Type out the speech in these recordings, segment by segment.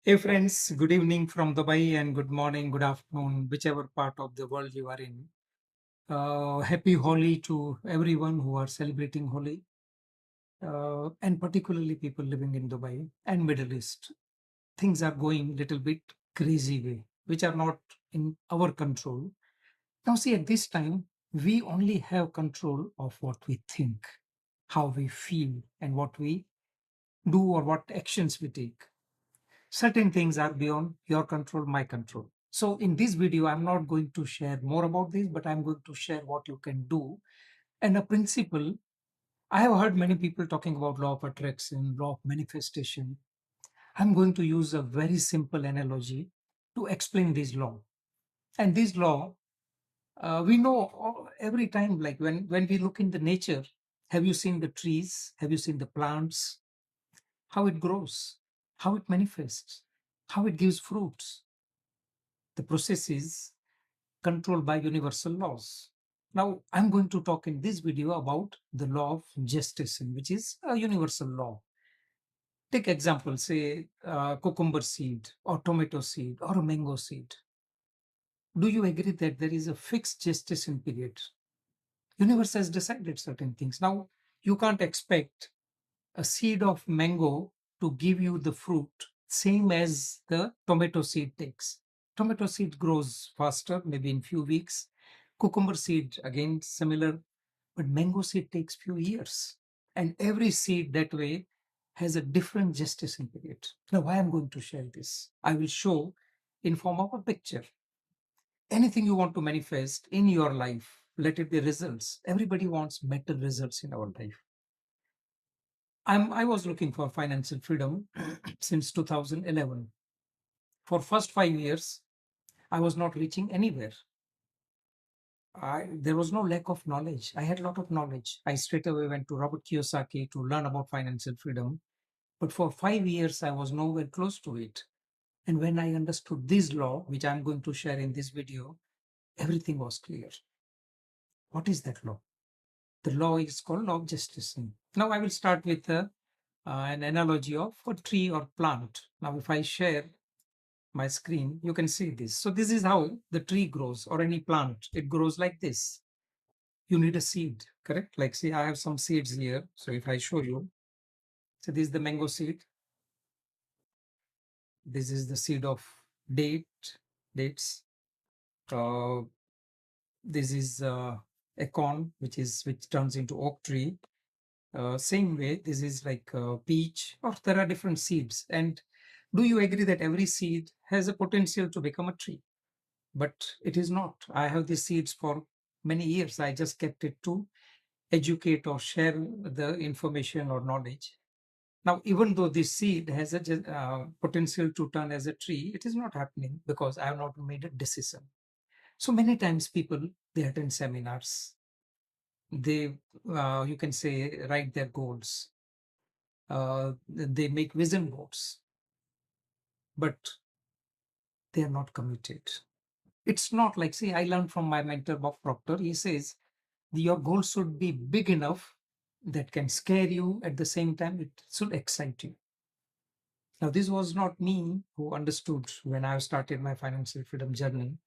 Hey friends, good evening from Dubai and good morning, good afternoon, whichever part of the world you are in. Happy Holi to everyone who are celebrating Holi, and particularly people living in Dubai and Middle East. Things are going little bit crazy way, which are not in our control. Now see, at this time, we only have control of what we think, how we feel, and what we do or what actions we take. Certain things are beyond your control, my control. So in this video, I'm not going to share more about this, but I'm going to share what you can do. And a principle, I have heard many people talking about law of attraction, law of manifestation. I'm going to use a very simple analogy to explain this law. And this law, we know every time, like when we look in the nature, have you seen the trees? Have you seen the plants? How it grows, how it manifests, how it gives fruits. The process is controlled by universal laws. Now, I'm going to talk in this video about the law of gestation, which is a universal law. Take example, say cucumber seed or tomato seed or a mango seed. Do you agree that there is a fixed gestation period? Universe has decided certain things. Now, you can't expect a seed of mango to give you the fruit same as the tomato seed takes. Tomato seed grows faster, maybe in few weeks. Cucumber seed again similar, but mango seed takes few years. And every seed that way has a different gestation period. Now, why I'm going to share this? I will show in form of a picture. Anything you want to manifest in your life, let it be results. Everybody wants better results in our life. I was looking for financial freedom since 2011. For first 5 years, I was not reaching anywhere. There was no lack of knowledge. I had a lot of knowledge. I straight away went to Robert Kiyosaki to learn about financial freedom. But for 5 years, I was nowhere close to it. And when I understood this law, which I'm going to share in this video, everything was clear. What is that law? The law is called law of gestation. Now I will start with an analogy of a tree or plant. Now, if I share my screen, you can see this. So this is how the tree grows or any plant. It grows like this. You need a seed, correct? Like see, I have some seeds here. So if I show you, so this is the mango seed. This is the seed of dates. Uh, this is acorn, which turns into oak tree. Same way, this is like peach, or there are different seeds. And do you agree that every seed has a potential to become a tree? But it is not. I have these seeds for many years. I just kept it to educate or share the information or knowledge. Now, even though this seed has a potential to turn as a tree, it is not happening because I have not made a decision. So many times people, they attend seminars, they, you can say, write their goals, they make vision boards, but they are not committed. It's not like, see, I learned from my mentor, Bob Proctor. He says, your goal should be big enough that can scare you. At the same time, it should excite you. Now, this was not me who understood when I started my financial freedom journey.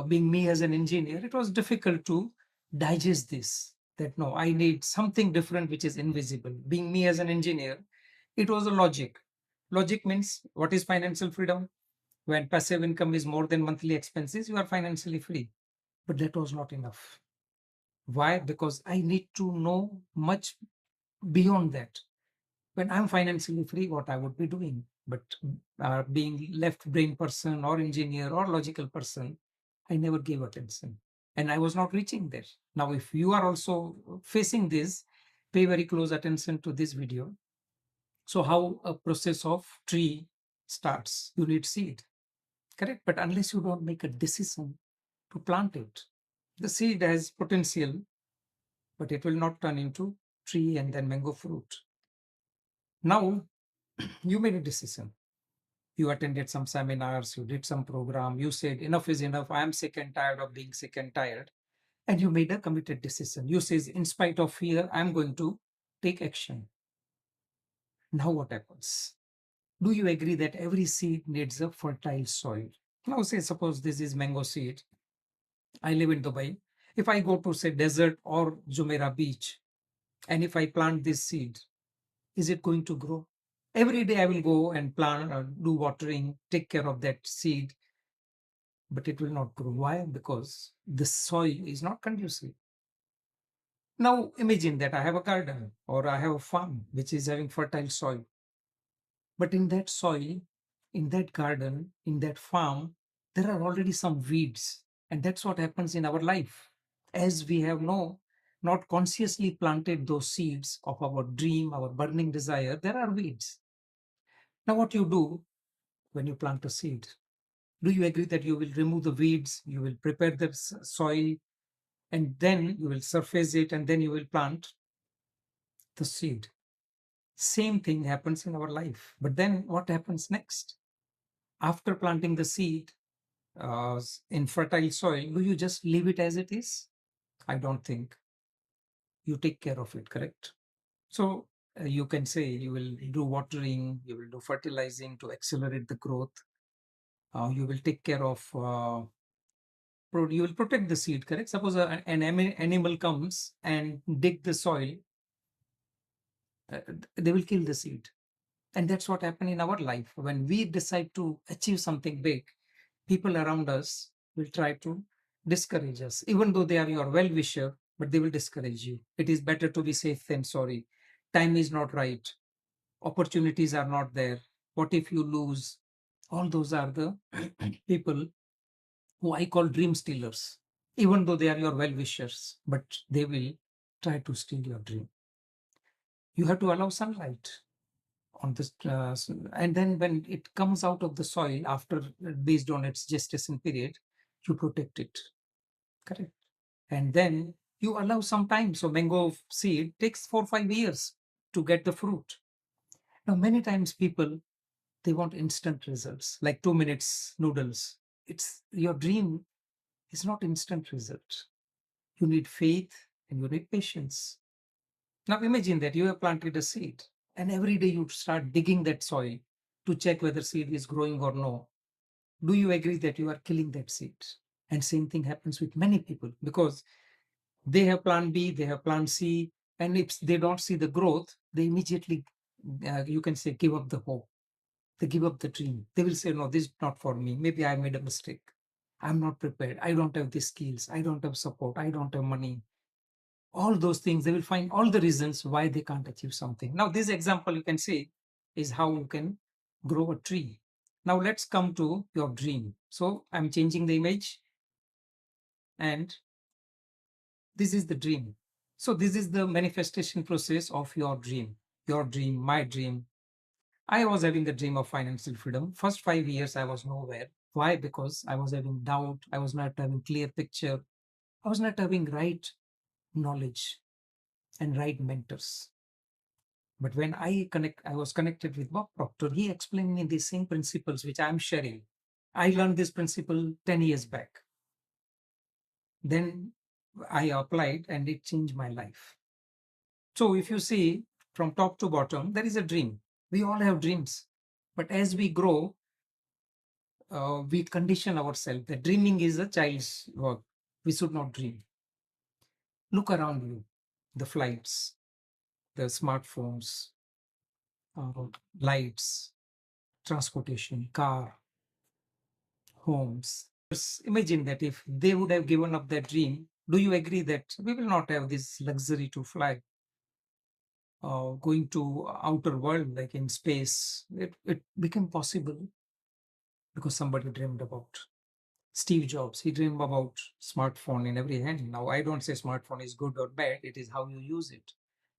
Being me as an engineer, it was difficult to digest this. That no, I need something different which is invisible. Being me as an engineer, it was a logic. Logic means what is financial freedom? When passive income is more than monthly expenses, you are financially free. But that was not enough. Why? Because I need to know much beyond that. When I'm financially free, what I would be doing. But being left brain person or engineer or logical person, I never gave attention. And I was not reaching there. Now, if you are also facing this, pay very close attention to this video. So how a process of tree starts, you need seed, correct? But unless you don't make a decision to plant it, the seed has potential, but it will not turn into tree and then mango fruit. Now, you made a decision. You attended some seminars, you did some program, you said enough is enough, I am sick and tired of being sick and tired, and you made a committed decision. You says, in spite of fear, I'm going to take action. Now what happens? Do you agree that every seed needs a fertile soil? Now, say, suppose this is mango seed. I live in Dubai. If I go to, say, desert or Jumeirah beach, and if I plant this seed, is it going to grow? Every day I will go and plant, do watering, take care of that seed, but it will not grow. Why? Because the soil is not conducive. Now imagine that I have a garden or I have a farm which is having fertile soil. But in that soil, in that garden, in that farm, there are already some weeds. And that's what happens in our life. As we have not consciously planted those seeds of our dream, our burning desire, there are weeds. Now, what you do when you plant a seed? Do you agree that you will remove the weeds, you will prepare the soil, and then you will surface it, and then you will plant the seed? Same thing happens in our life. But then what happens next? After planting the seed in fertile soil, do you just leave it as it is? I don't think. You take care of it, correct? So you can say you will do watering, you will do fertilizing to accelerate the growth. You will take care of, you will protect the seed, correct? Suppose an animal comes and dig the soil, uh, they will kill the seed. And that's what happened in our life. When we decide to achieve something big, people around us will try to discourage us, even though they are your well wisher, but they will discourage you. It is better to be safe than sorry. Time is not right. Opportunities are not there. What if you lose? All those are the people who I call dream stealers, even though they are your well wishers, but they will try to steal your dream. You have to allow sunlight on this, and then when it comes out of the soil after, based on its gestation period, you protect it, correct? And then you allow some time. So mango seed takes 4 or 5 years to get the fruit. Now many times people, they want instant results, like 2 minutes noodles. It's your dream is not instant result. You need faith and you need patience. Now imagine that you have planted a seed and every day you start digging that soil to check whether seed is growing or no. Do you agree that you are killing that seed? And same thing happens with many people, because they have plan B, they have plan C, and if they don't see the growth, they immediately, you can say, give up the hope. They give up the dream. They will say, no, this is not for me. Maybe I made a mistake. I'm not prepared. I don't have the skills. I don't have support. I don't have money. All those things, they will find all the reasons why they can't achieve something. Now, this example you can see is how you can grow a tree. Now, let's come to your dream. So, I'm changing the image, and this is the dream. So, this is the manifestation process of your dream. Your dream, my dream. I was having a dream of financial freedom. First 5 years, I was nowhere. Why? Because I was having doubt. I was not having clear picture. I was not having right knowledge and right mentors. But when I was connected with Bob Proctor. He explained me the same principles which I'm sharing. I learned this principle 10 years back. Then I applied and it changed my life. So if you see from top to bottom, there is a dream. We all have dreams. But as we grow, we condition ourselves that dreaming is a child's work. We should not dream. Look around you, the flights, the smartphones, uh, lights, transportation, car, homes. Just imagine that if they would have given up their dream, do you agree that we will not have this luxury to fly, going to outer world like in space? It became possible because somebody dreamed about. Steve Jobs, he dreamed about smartphone in every hand. Now, I don't say smartphone is good or bad. It is how you use it.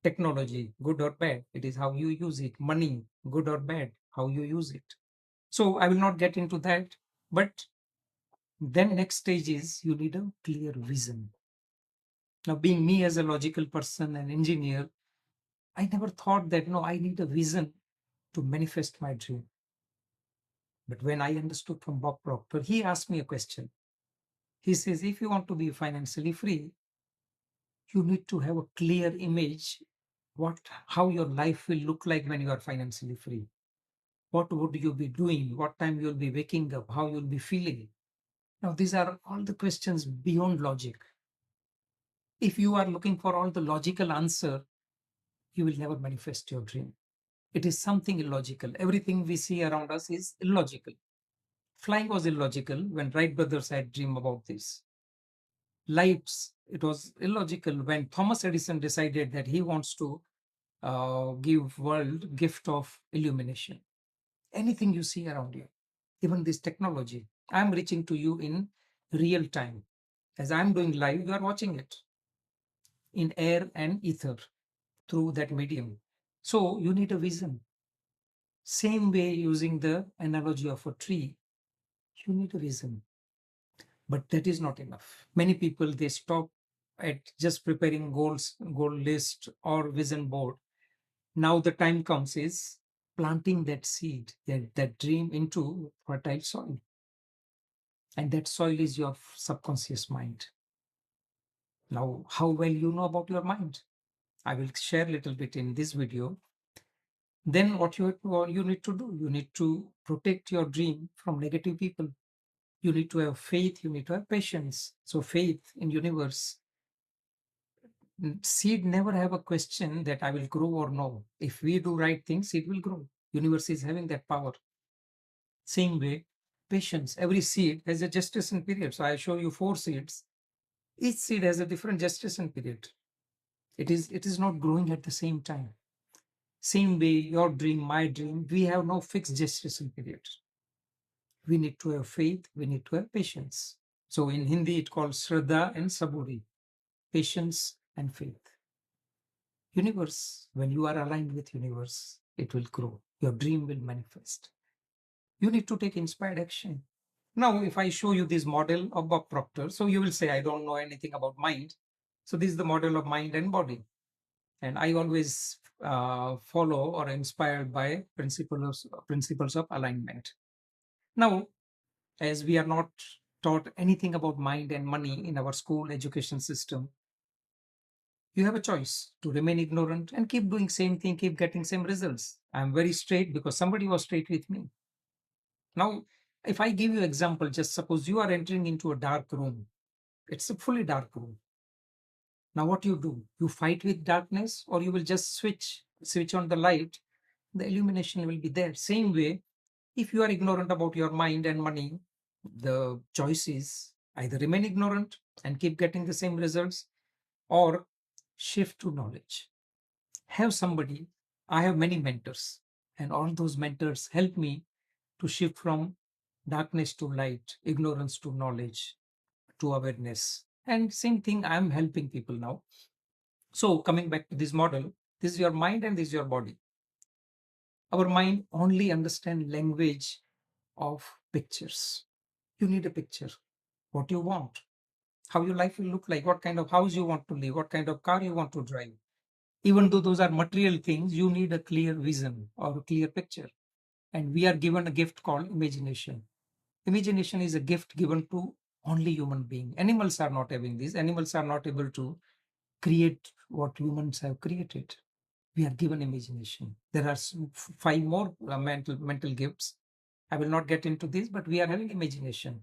Technology, good or bad. It is how you use it. Money, good or bad, how you use it. So I will not get into that. But then next stage is you need a clear vision. Now, being me as a logical person and engineer, I never thought that, no, I need a vision to manifest my dream. But when I understood from Bob Proctor, he asked me a question. He says, if you want to be financially free, you need to have a clear image how your life will look like when you are financially free. What would you be doing? What time you'll be waking up? How you'll be feeling? Now, these are all the questions beyond logic. If you are looking for all the logical answer, you will never manifest your dream. It is something illogical. Everything we see around us is illogical. Flying was illogical when Wright brothers had dream about this. Lights, it was illogical when Thomas Edison decided that he wants to give world gift of illumination. Anything you see around you, even this technology, I'm reaching to you in real time. As I'm doing live, you are watching it in air and ether through that medium. So you need a vision. Same way, using the analogy of a tree, you need a vision. But that is not enough. Many people, they stop at just preparing goals, goal list or vision board. Now the time comes is planting that seed, that dream into fertile soil. And that soil is your subconscious mind. Now, how well you know about your mind? I will share a little bit in this video. Then what you need to do, you need to protect your dream from negative people. You need to have faith, you need to have patience. So faith in universe. Seed never have a question that I will grow or no. If we do right things, seed will grow. Universe is having that power. Same way, patience. Every seed has a gestation period. So I show you 4 seeds. Each seed has a different gestation period. It is not growing at the same time. Same way, your dream, my dream, we have no fixed gestation period. We need to have faith, we need to have patience. So in Hindi, it called Shraddha and Saburi, patience and faith. Universe, when you are aligned with universe, it will grow. Your dream will manifest. You need to take inspired action. Now, if I show you this model of Bob Proctor, so you will say, I don't know anything about mind. So this is the model of mind and body. And I always follow or inspired by principles of alignment. Now, as we are not taught anything about mind and money in our school education system, you have a choice to remain ignorant and keep doing same thing, keep getting same results. I'm very straight because somebody was straight with me. Now, if I give you example, just suppose you are entering into a dark room. It's a fully dark room. Now what you do? You fight with darkness, or you will just switch on the light, the illumination will be there. Same way, if you are ignorant about your mind and money, the choice is either remain ignorant and keep getting the same results, or shift to knowledge. Have somebody, I have many mentors, and all those mentors help me to shift from darkness to light, ignorance to knowledge, to awareness. And same thing, I'm helping people now. So coming back to this model, this is your mind and this is your body. Our mind only understand language of pictures. You need a picture, what you want, how your life will look like, what kind of house you want to live, what kind of car you want to drive. Even though those are material things, you need a clear vision or a clear picture. And we are given a gift called imagination. Imagination is a gift given to only human being. Animals are not having this. Animals are not able to create what humans have created. We are given imagination. There are 5 more mental gifts. I will not get into this, but we are having imagination.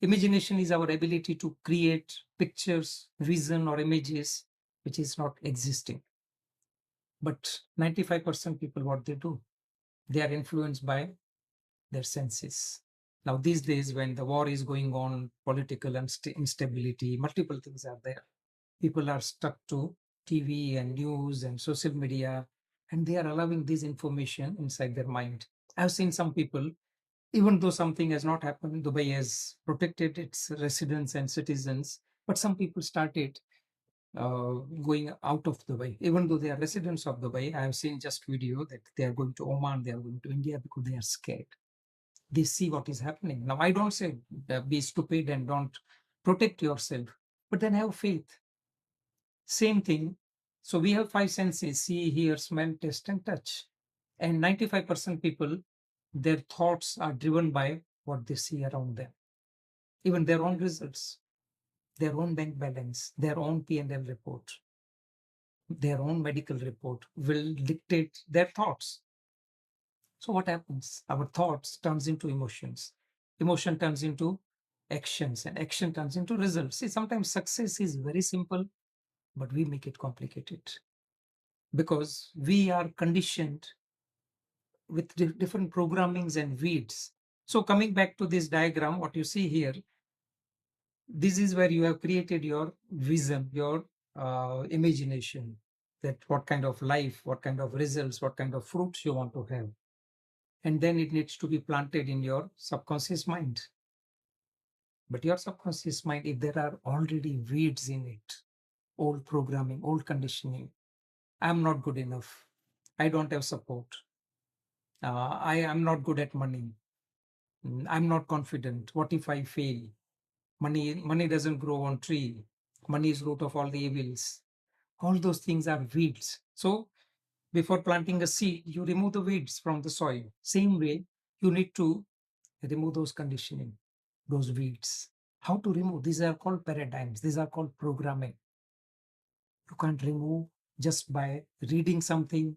Imagination is our ability to create pictures, vision, or images which is not existing. But 95% people, what they do, they are influenced by their senses. Now, these days, when the war is going on, political instability, multiple things are there. People are stuck to TV and news and social media, and they are allowing this information inside their mind. I've seen some people, even though something has not happened, Dubai has protected its residents and citizens, but some people started going out of Dubai, even though they are residents of Dubai. I have seen just video that they are going to Oman, they are going to India because they are scared. They see what is happening. Now, I don't say be stupid and don't protect yourself, but then have faith. Same thing. So we have 5 senses: see, hear, smell, taste, and touch. And 95% people, their thoughts are driven by what they see around them, even their own results, their own bank balance, their own P&L report, their own medical report will dictate their thoughts. So what happens? Our thoughts turns into emotions. Emotion turns into actions, and action turns into results. See, sometimes success is very simple, but we make it complicated because we are conditioned with different programmings and weeds. So coming back to this diagram, what you see here, this is where you have created your vision, your imagination, that what kind of life, what kind of results, what kind of fruits you want to have. And then it needs to be planted in your subconscious mind. But your subconscious mind, if there are already weeds in it, old programming, old conditioning, I'm not good enough, I don't have support, I am not good at money, I'm not confident, what if I fail, money doesn't grow on tree, money is root of all the evils. All those things are weeds. So before planting a seed, you remove the weeds from the soil. Same way, you need to remove those conditioning, those weeds. How to remove? These are called paradigms. These are called programming. You can't remove just by reading something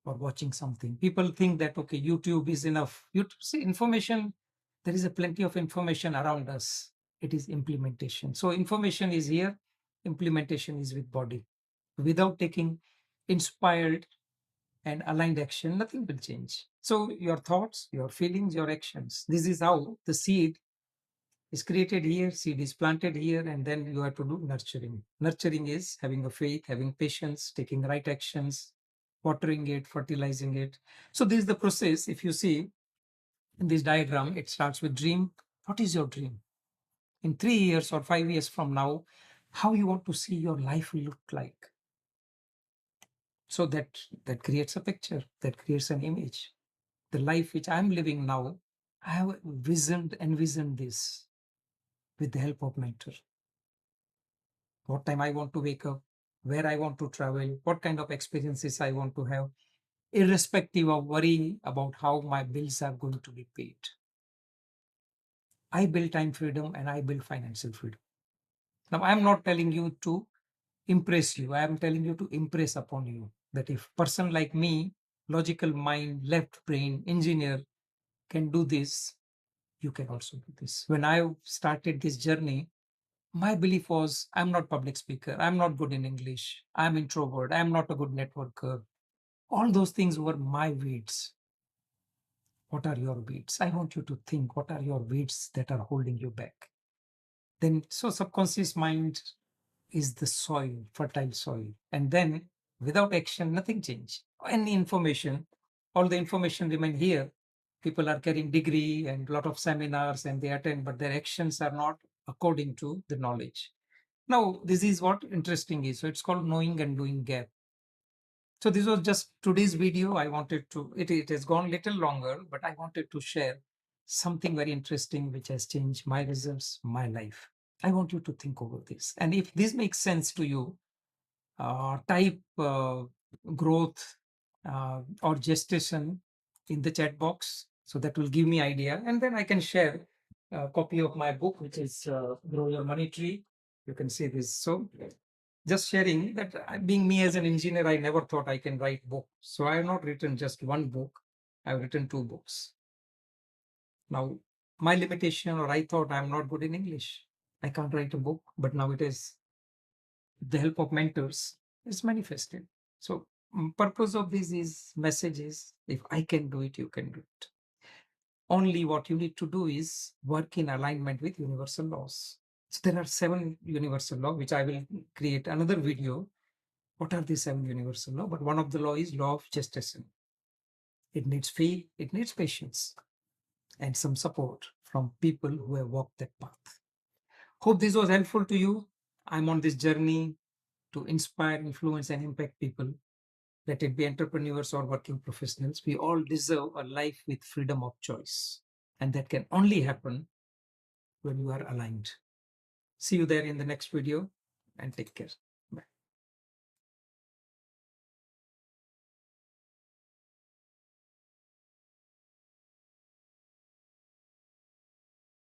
or watching something. People think that, okay, YouTube is enough. You see information, there is a plenty of information around us. It is implementation. So information is here, implementation is with body. Without taking inspired and aligned action, nothing will change. So your thoughts, your feelings, your actions. This is how the seed is created here, seed is planted here, and then you have to do nurturing. Nurturing is having a faith, having patience, taking right actions, watering it, fertilizing it. So this is the process. If you see in this diagram, it starts with dream. What is your dream? In 3 years or 5 years from now, how you want to see your life will look like. So that creates a picture, that creates an image. The life which I'm living now, I have envisioned this with the help of mentor. What time I want to wake up, where I want to travel, what kind of experiences I want to have, irrespective of worrying about how my bills are going to be paid. I build time freedom and I build financial freedom. Now, I'm not telling you to impress you. I am telling you to impress upon you that if person like me, logical mind, left brain, engineer can do this, you can also do this. When I started this journey, my belief was I'm not public speaker, I'm not good in English, I'm introvert, I'm not a good networker. All those things were my weeds. What are your weeds? I want you to think what are your weeds that are holding you back. Then so subconscious mind is the soil, fertile soil. And then without action, nothing change. Any information, all the information remain here. People are carrying degree and a lot of seminars and they attend, but their actions are not according to the knowledge. Now, this is what interesting is. So it's called knowing and doing gap. So this was just today's video. I wanted to, it has gone little longer, but I wanted to share something very interesting which has changed my results, my life. I want you to think over this. And if this makes sense to you, type growth or gestation in the chat box. So that will give me idea. And then I can share a copy of my book, which is Grow Your Money Tree. You can see this. So just sharing that being me as an engineer, I never thought I can write book. So I have not written just one book. I've written 2 books. Now, my limitation, or I thought I'm not good in English. I can't write a book, but now it is the help of mentors is manifested. So purpose of this is messages. If I can do it, you can do it. Only what you need to do is work in alignment with universal laws. So there are 7 universal laws, which I will create another video. What are these 7 universal laws? But one of the law is law of gestation. It needs faith, it needs patience, and some support from people who have walked that path. Hope this was helpful to you. I'm on this journey to inspire, influence, and impact people. Let it be entrepreneurs or working professionals. We all deserve a life with freedom of choice. And that can only happen when you are aligned. See you there in the next video and take care.